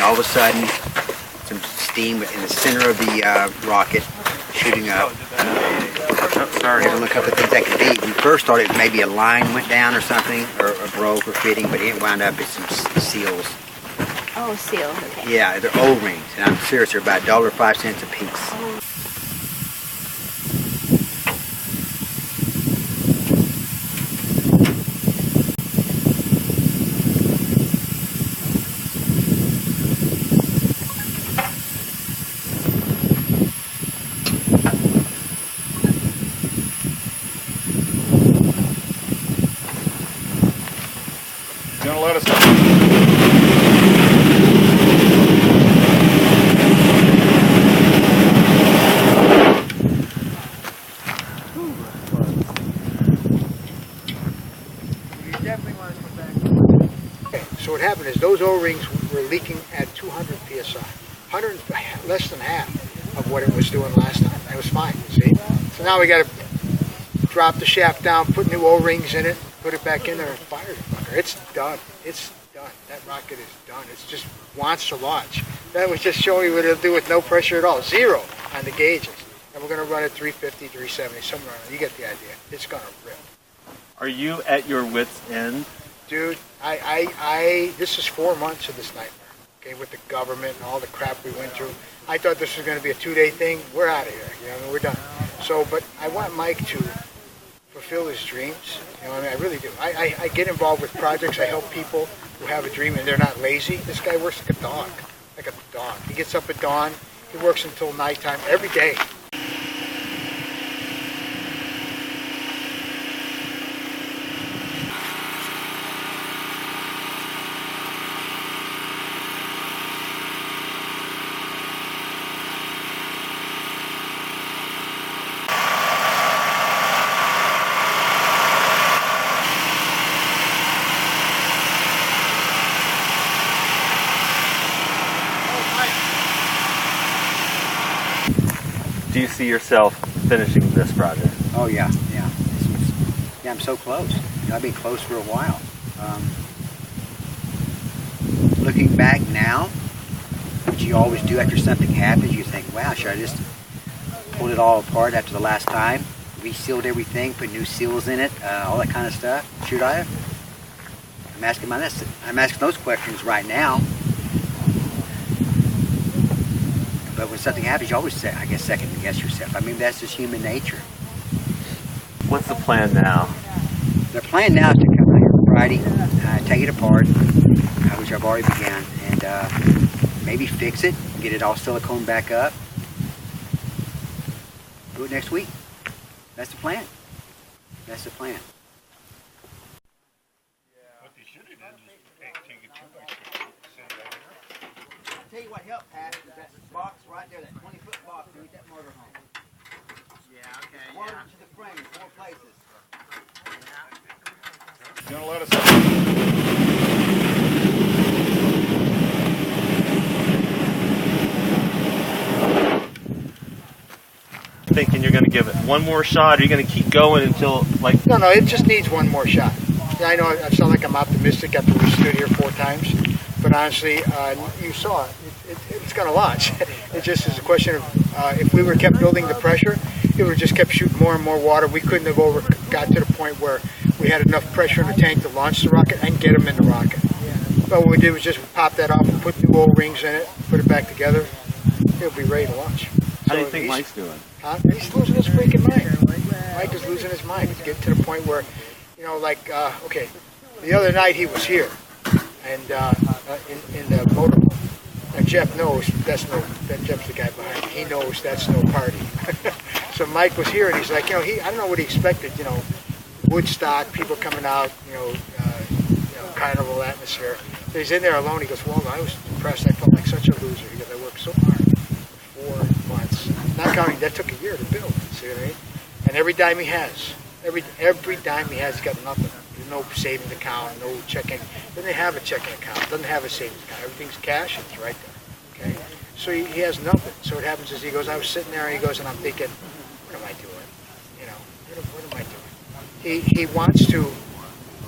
all of a sudden, some steam in the center of the rocket shooting up. Sorry, I look up at things that could be. We first thought it maybe a line went down or something, or broke or fitting, but it wound up as some seals. Oh, seals, okay. Yeah, they're O-rings, and I'm serious, they're about $1.05 a piece. Oh. Gonna let us So what happened is those O-rings were leaking at 200 psi, less than half of what it was doing last time. It was fine, see? So now we got to drop the shaft down, put new O-rings in it, put it back in there and fire the fucker. It's done. It's done. That rocket is done. It just wants to launch. That was just showing you what it'll do with no pressure at all. Zero on the gauges. And we're going to run at 350, 370, somewhere around there. You get the idea. It's going to rip. Are you at your wit's end? Dude, this is 4 months of this nightmare, okay, with the government and all the crap we went through. I thought this was going to be a 2-day thing. We're out of here, you know, we're done. So, but I want Mike to fulfill his dreams, you know, I mean, I really do. I get involved with projects. I help people who have a dream and they're not lazy. This guy works like a dog, like a dog. He gets up at dawn, he works until nighttime every day. Do you see yourself finishing this project? Oh yeah, yeah. Yeah, I'm so close. You know, I've been close for a while. Looking back now, what you always do after something happens, you think, wow, should I just pull it all apart after the last time? Resealed everything, put new seals in it, all that kind of stuff. Should I have? I'm asking those questions right now. But when something happens, you always say, I guess, second guess yourself. I mean, that's just human nature. What's the plan now? The plan now is to come out here Friday, take it apart, which I've already began, and maybe fix it, get it all silicone back up. Do it next week. That's the plan. That's the plan. Tell you what helped, Pat, is that box right there, that 20-foot box, to get that motor home. Yeah, okay, yeah. To the frame in 4 places. You gonna let us Thinking you're going to give it one more shot, or are you going to keep going until, like... No, it just needs one more shot. I know I sound like I'm optimistic after we stood here 4 times, but honestly, you saw it. It's going to launch. It just is a question of if we would have kept building the pressure, it would have just kept shooting more and more water. We couldn't have got to the point where we had enough pressure in the tank to launch the rocket and get them in the rocket. But what we did was just pop that off and put new O-rings in it, put it back together. It'll be ready to launch. How do you think Mike's doing? He's losing his freaking mind. Mike is losing his mind. It's getting to the point where, you know, like, okay, the other night he was here, and in the motorhome. And Jeff knows Jeff's the guy behind it. He knows that's no party. So Mike was here, and he's like, you know, I don't know what he expected, you know, Woodstock, people coming out, carnival atmosphere. So he's in there alone. He goes, well, I was depressed. I felt like such a loser. He goes, I worked so hard for 4 months. Not counting, that took a year to build. See what I mean? And every dime he has, every dime he has, he's got nothing. There's no savings account, no checking. Doesn't have a checking account. Doesn't have a savings account. Everything's cash. It's right there. Okay. So he has nothing. So what happens is he goes, I was sitting there, and he goes, and I'm thinking, what am I doing? You know, what am I doing? He wants to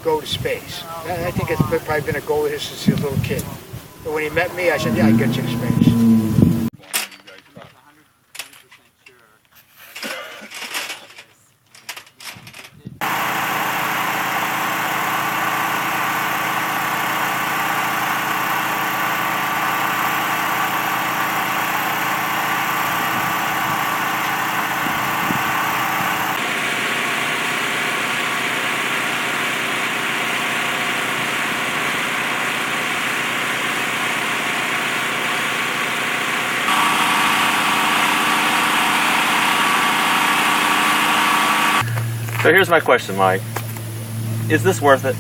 go to space. I think it's probably been a goal of his since he was a little kid. But when he met me, I said, yeah, I get you to space. So here's my question, Mike. Is this worth it?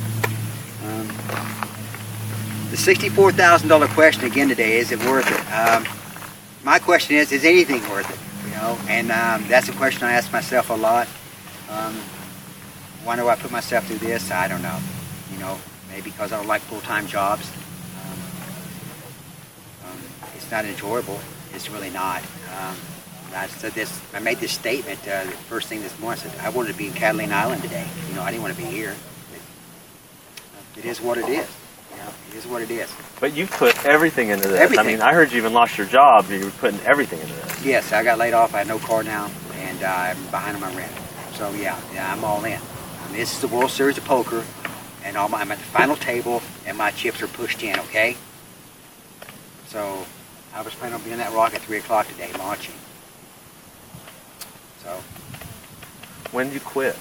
The $64,000 question again today, is it worth it? My question is anything worth it? You know, and that's a question I ask myself a lot. Why do I put myself through this? I don't know. You know, maybe because I don't like full-time jobs. It's not enjoyable. It's really not. I said this. I made this statement the first thing this morning. I said I wanted to be in Catalina Island today. You know, I didn't want to be here. It is what it is. You know, it is what it is. But you put everything into this. Everything. I mean, I heard you even lost your job. You were putting everything into this. Yes, I got laid off. I have no car now, and I'm behind on my rent. So yeah, I'm all in. I mean, this is the World Series of Poker, and I'm at the final table, and my chips are pushed in. Okay. So I was planning on being on that rock at 3 o'clock today, launching. So. When did you quit?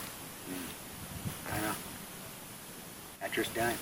I don't know. After it's done.